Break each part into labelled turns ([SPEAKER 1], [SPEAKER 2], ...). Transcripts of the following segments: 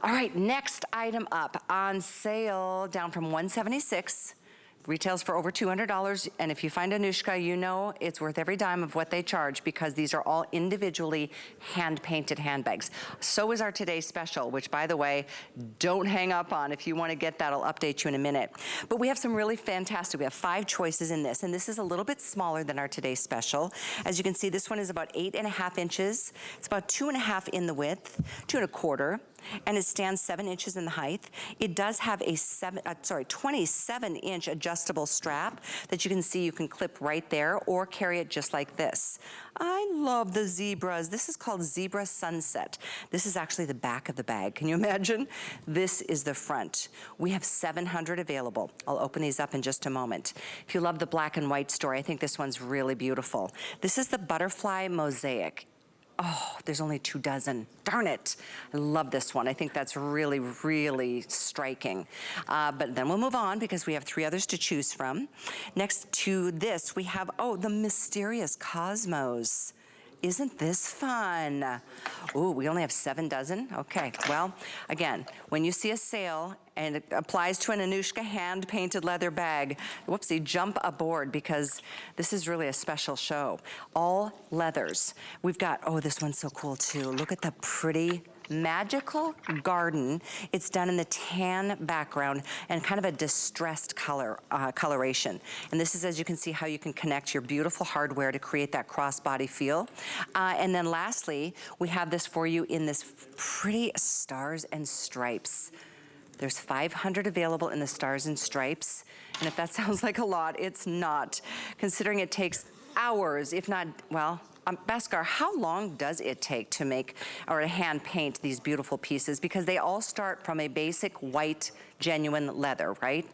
[SPEAKER 1] All right, next item up on sale, down from $176. Retails for over $200, and if you find Anuschka, you know it's worth every dime of what they charge because these are all individually hand-painted handbags. So is our today's special, which, by the way, don't hang up on. If you want to get that, I'll update you in a minute. But we have some really fantastic, we have 5 choices in this, and this is a little bit smaller than our today's special. As you can see, this one is about 8.5 inches. It's about 2.5 in the width, 2.25. And it stands 7 inches in the height. It does have a 27-inch adjustable strap that you can see you can clip right there or carry it just like this. I love the zebras. This is called Zebra Sunset. This is actually the back of the bag. Can you imagine? This is the front. We have 700 available. I'll open these up in just a moment. If you love the black and white story, I think this one's really beautiful. This is the butterfly mosaic. Oh, there's only 2 dozen. Darn it. I love this one. I think that's really, really striking. But then we'll move on because we have 3 others to choose from. Next to this, we have, oh, the mysterious Cosmos. Isn't this fun? Ooh, we only have 7 dozen? Okay, well, again, when you see a sale and it applies to an Anuschka hand-painted leather bag, whoopsie, jump aboard because this is really a special show. All leathers. We've got, oh, this one's so cool too. Look at the pretty magical garden. It's done in the tan background and kind of a distressed color, coloration. And this is, as you can see, how you can connect your beautiful hardware to create that crossbody feel. And then lastly, we have this for you in this pretty stars and stripes. There's 500 available in the stars and stripes. And if that sounds like a lot, it's not. Considering it takes hours, if not, well, Bhaskar, how long does it take to make or to hand paint these beautiful pieces? Because they all start from a basic white, genuine leather, right?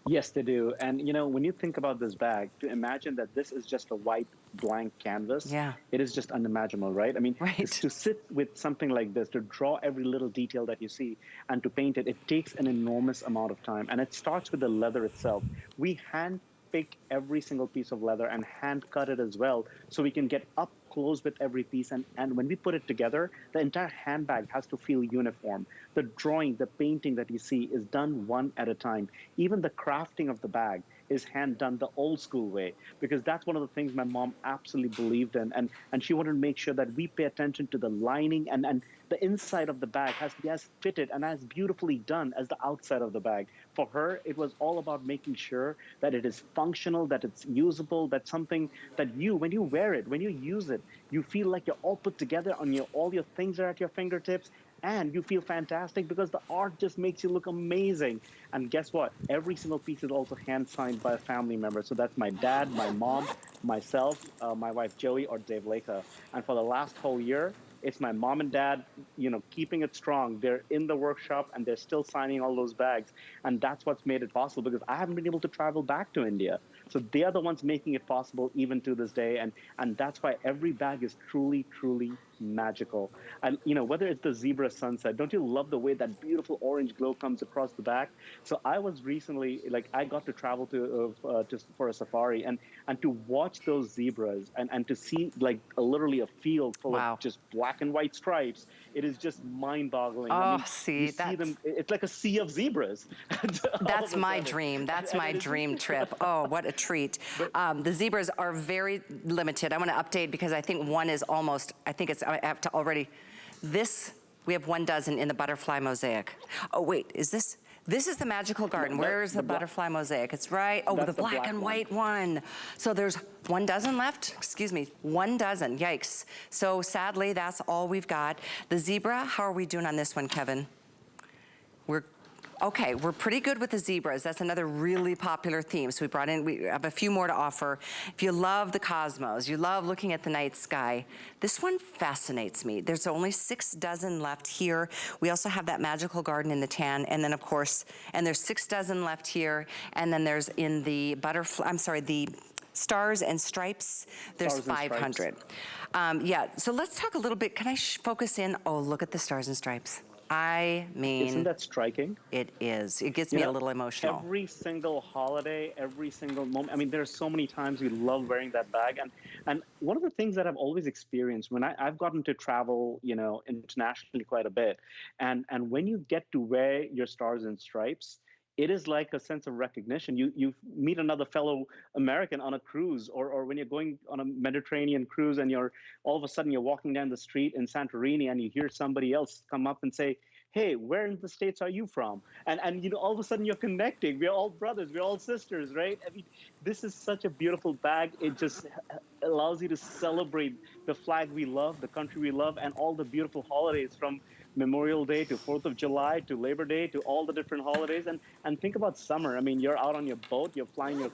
[SPEAKER 2] Yes, they do. And you know, when you think about this bag, to imagine that this is just a white blank canvas,
[SPEAKER 1] yeah,
[SPEAKER 2] it is just unimaginable, right? I mean,
[SPEAKER 1] right.
[SPEAKER 2] To sit with something like this, to draw every little detail that you see and to paint it, it takes an enormous amount of time. And it starts with the leather itself. We hand pick every single piece of leather and hand cut it as well, so we can get up close with every piece. And when we put it together, the entire handbag has to feel uniform. The drawing, the painting that you see is done one at a time. Even the crafting of the bag is hand done the old school way, because that's one of the things my mom absolutely believed in. And she wanted to make sure that we pay attention to the lining and the inside of the bag has to be as fitted and as beautifully done as the outside of the bag. For her, it was all about making sure that it is functional, that it's usable, that's something that you, when you wear it, when you use it, you feel like you're all put together on all your things are at your fingertips, and you feel fantastic because the art just makes you look amazing. And guess what? Every single piece is also hand signed by a family member. So that's my dad, my mom, myself, my wife Joey, or Dave Leka. And for the last whole year, it's my mom and dad, you know, keeping it strong. They're in the workshop and they're still signing all those bags. And that's what's made it possible, because I haven't been able to travel back to India. So they are the ones making it possible even to this day. And that's why every bag is truly, truly magical. And, you know, whether it's the Zebra Sunset, don't you love the way that beautiful orange glow comes across the back? So I was recently, like, I got to travel to just for a safari and to watch those zebras and to see, like, literally a field full of just black and white stripes. It is just mind-boggling.
[SPEAKER 1] Oh,
[SPEAKER 2] I mean,
[SPEAKER 1] see,
[SPEAKER 2] you see them, it's like a sea of zebras.
[SPEAKER 1] That's my dream. That's my dream trip. Oh, what a treat. The zebras are very limited. I want to update because I think one is almost, I think it's, I have to already, this, we have 1 dozen in the butterfly mosaic. Oh, wait, is this? This is the magical garden. Where is the butterfly mosaic? It's right, oh, the black and white one. So there's 1 dozen left, excuse me, 1 dozen, yikes. So sadly, that's all we've got. The zebra, how are we doing on this one, Kevin? Okay, we're pretty good with the zebras. That's another really popular theme. So we have a few more to offer. If you love the cosmos, you love looking at the night sky, this one fascinates me. There's only 6 dozen left here. We also have that magical garden in the tan, and then of course, and there's 6 dozen left here, and then there's in the butterfly, I'm sorry, the stars and stripes, there's 500. Yeah, so let's talk a little bit, can I focus in? Oh, look at the stars and stripes. I
[SPEAKER 2] Isn't
[SPEAKER 1] mean,
[SPEAKER 2] that striking?
[SPEAKER 1] it is. It gets
[SPEAKER 2] You
[SPEAKER 1] me a
[SPEAKER 2] know,
[SPEAKER 1] little emotional.
[SPEAKER 2] every single holiday, every single moment. I mean, there's so many times we love wearing that bag. And one of the things that I've always experienced when I've gotten to travel, internationally quite a bit, and when you get to wear your stars and stripes, it is like a sense of recognition. You meet another fellow American on a cruise, or when you're going on a Mediterranean cruise, and you're all of a sudden you're walking down the street in Santorini, and you hear somebody else come up and say, "Hey, where in the States are you from?" And all of a sudden you're connecting. We're all brothers, we're all sisters, right? I mean, this is such a beautiful bag. It just allows you to celebrate the flag we love, the country we love, and all the beautiful holidays, from Memorial Day to 4th of July to Labor Day to all the different holidays. And think about summer. I mean, you're out on your boat, you're flying your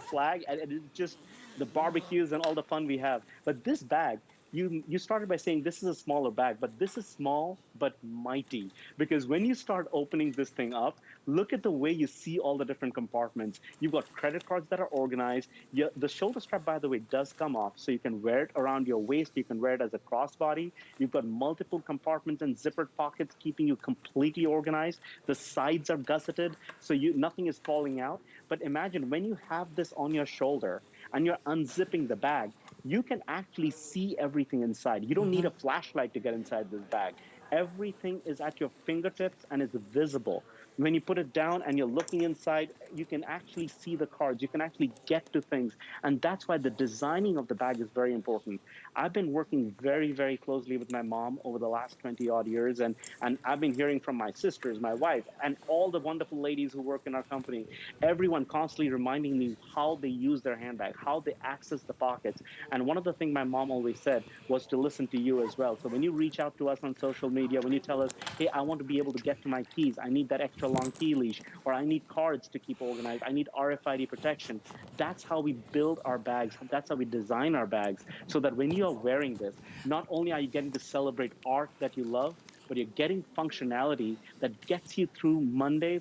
[SPEAKER 2] flag, and it's just the barbecues and all the fun we have. But this bag, you started by saying this is a smaller bag, but this is small but mighty, because when you start opening this thing up, look at the way you see all the different compartments. You've got credit cards that are organized. The shoulder strap, by the way, does come off, so you can wear it around your waist. You can wear it as a crossbody. You've got multiple compartments and zippered pockets, keeping you completely organized. The sides are gusseted, so nothing is falling out. But imagine when you have this on your shoulder and you're unzipping the bag, you can actually see everything inside. You don't need a flashlight to get inside this bag. Everything is at your fingertips and is visible. When you put it down and you're looking inside, you can actually see the cards. You can actually get to things. And that's why the designing of the bag is very important. I've been working very, very closely with my mom over the last 20 odd years. And I've been hearing from my sisters, my wife, and all the wonderful ladies who work in our company, everyone constantly reminding me how they use their handbag, how they access the pockets. And one of the things my mom always said was to listen to you as well. So when you reach out to us on social media, when you tell us, "Hey, I want to be able to get to my keys, I need that extra long key leash, or I need cards to keep organized, I need RFID protection," that's how we build our bags. That's how we design our bags, so that when you are wearing this, not only are you getting to celebrate art that you love, but you're getting functionality that gets you through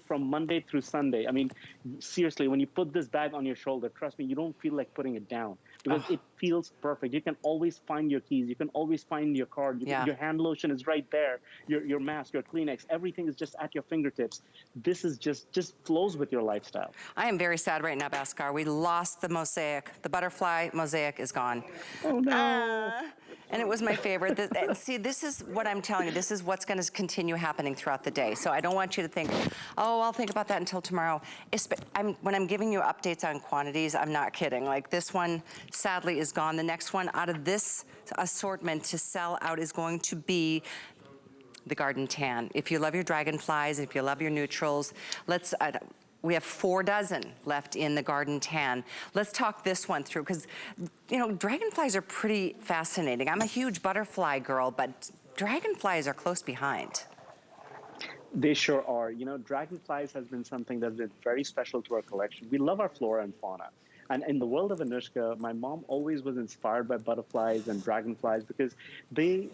[SPEAKER 2] from Monday through Sunday. I mean, seriously, when you put this bag on your shoulder, trust me, you don't feel like putting it down, because
[SPEAKER 1] Oh,
[SPEAKER 2] it feels perfect. You can always find your keys. You can always find your card.
[SPEAKER 1] yeah.
[SPEAKER 2] Your hand lotion is right there. Your mask, your Kleenex, everything is just at your fingertips. This is just flows with your lifestyle.
[SPEAKER 1] I am very sad right now, Bhaskar. We lost the mosaic. The butterfly mosaic is gone.
[SPEAKER 2] Oh no.
[SPEAKER 1] Ah. And it was my favorite. See, this is what I'm telling you. This is what's going to continue happening throughout the day. So I don't want you to think, oh, I'll think about that until tomorrow. When I'm giving you updates on quantities, I'm not kidding. Like, this one, sadly, is gone. The next one out of this assortment to sell out is going to be the garden tan. If you love your dragonflies, if you love your neutrals, we have 4 dozen left in the garden tan. Let's talk this one through, because, dragonflies are pretty fascinating. I'm a huge butterfly girl, but dragonflies are close behind.
[SPEAKER 2] They sure are. Dragonflies has been something that's been very special to our collection. We love our flora and fauna. And in the world of Anuschka, my mom always was inspired by butterflies and dragonflies, because they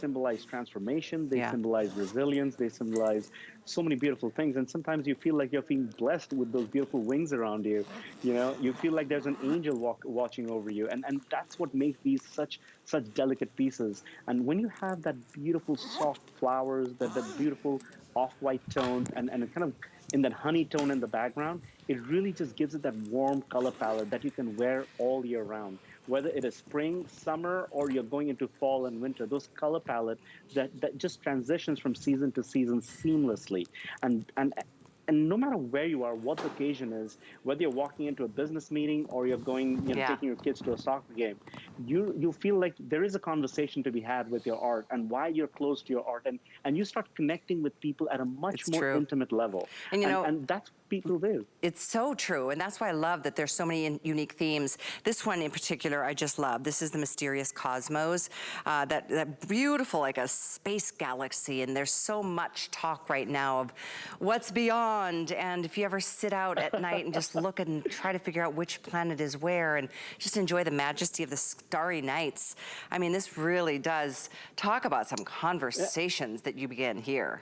[SPEAKER 2] symbolize transformation, they
[SPEAKER 1] Yeah.
[SPEAKER 2] symbolize resilience, they symbolize so many beautiful things. And sometimes you feel like you're being blessed with those beautiful wings around you. You feel like there's an angel watching over you. And that's what makes these such delicate pieces. And when you have that beautiful soft flowers, that beautiful off-white tones, and kind of in that honey tone in the background, it really just gives it that warm color palette that you can wear all year round. Whether it is spring, summer, or you're going into fall and winter, those color palette that just transitions from season to season seamlessly. And no matter where you are, what the occasion is, whether you're walking into a business meeting or you're going,
[SPEAKER 1] Yeah.
[SPEAKER 2] taking your kids to a soccer game, you feel like there is a conversation to be had with your art, and why you're close to your art, and you start connecting with people at a much
[SPEAKER 1] It's
[SPEAKER 2] more
[SPEAKER 1] true.
[SPEAKER 2] intimate level.
[SPEAKER 1] And
[SPEAKER 2] And that's what people do.
[SPEAKER 1] it's so true, and that's why I love that there's so many unique themes. This one in particular, I just love. This is the Mysterious Cosmos, that beautiful, like a space galaxy, and there's so much talk right now of what's beyond, and if you ever sit out at night and just look and try to figure out which planet is where, and just enjoy the majesty of the starry nights. I mean, this really does talk about some conversations that you begin here.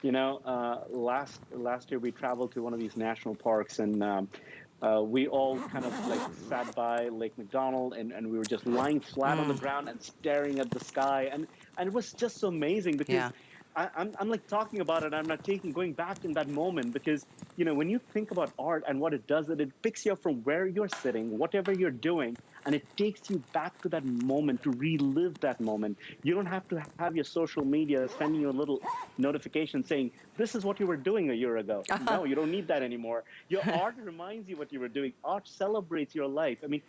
[SPEAKER 2] Last year we traveled to one of these national parks, and We all kind of like sat by Lake McDonald, and we were just lying flat on the ground and staring at the sky. And it was just so amazing because
[SPEAKER 1] Yeah.
[SPEAKER 2] I'm like talking about it. I'm not going back in that moment because, when you think about art and what it does, it picks you up from where you're sitting, whatever you're doing, and it takes you back to that moment to relive that moment. You don't have to have your social media sending you a little notification saying, this is what you were doing a year ago. No, you don't need that anymore. Your art reminds you what you were doing. Art celebrates your life. I mean,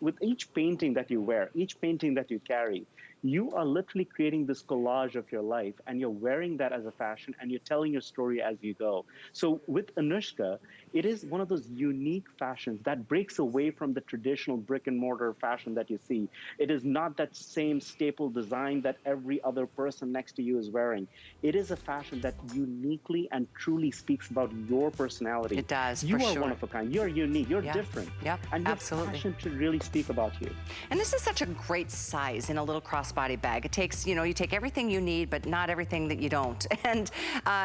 [SPEAKER 2] with each painting that you wear, each painting that you carry, you are literally creating this collage of your life, and you're wearing that as a fashion, and you're telling your story as you go. So with Anuschka, it is one of those unique fashions that breaks away from the traditional brick and mortar fashion that you see. It is not that same staple design that every other person next to you is wearing. It is a fashion that uniquely and truly speaks about your personality.
[SPEAKER 1] It does,
[SPEAKER 2] You
[SPEAKER 1] for
[SPEAKER 2] are
[SPEAKER 1] sure.
[SPEAKER 2] one of a kind. You're unique. You're
[SPEAKER 1] Yeah.
[SPEAKER 2] different.
[SPEAKER 1] Yep,
[SPEAKER 2] And your
[SPEAKER 1] absolutely.
[SPEAKER 2] fashion should really speak about you.
[SPEAKER 1] And this is such a great size in a little crossbody bag. It takes, you take everything you need, but not everything that you don't. And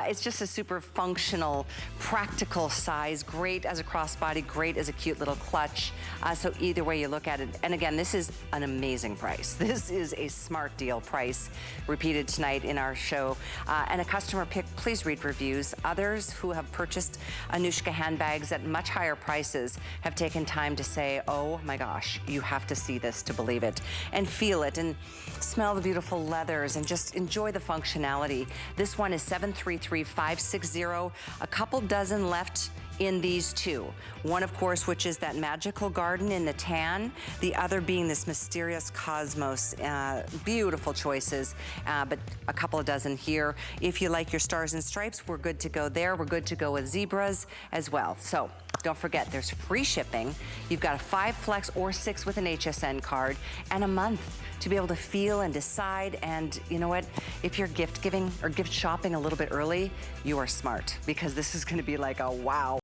[SPEAKER 1] it's just a super functional, practical size. Great as a crossbody, great as a cute little clutch. So either way you look at it. And again, this is an amazing price. This is a smart deal price, repeated tonight in our show. And a customer pick, please read reviews. Others who have purchased Anuschka handbags at much higher prices have taken time to say, oh my gosh, you have to see this to believe it, and feel it, and smell the beautiful leathers, and just enjoy the functionality. This one is 733560. A couple dozen left in these two. One, of course, which is that magical garden in the tan. The other being this mysterious cosmos. Beautiful choices, but a couple of dozen here. If you like your stars and stripes, we're good to go there. We're good to go with zebras as well. So don't forget, there's free shipping. You've got a 5 flex or 6 with an HSN card, and a month to be able to feel and decide. And you know what? If you're gift giving or gift shopping a little bit early, you are smart, because this is gonna be like a wow.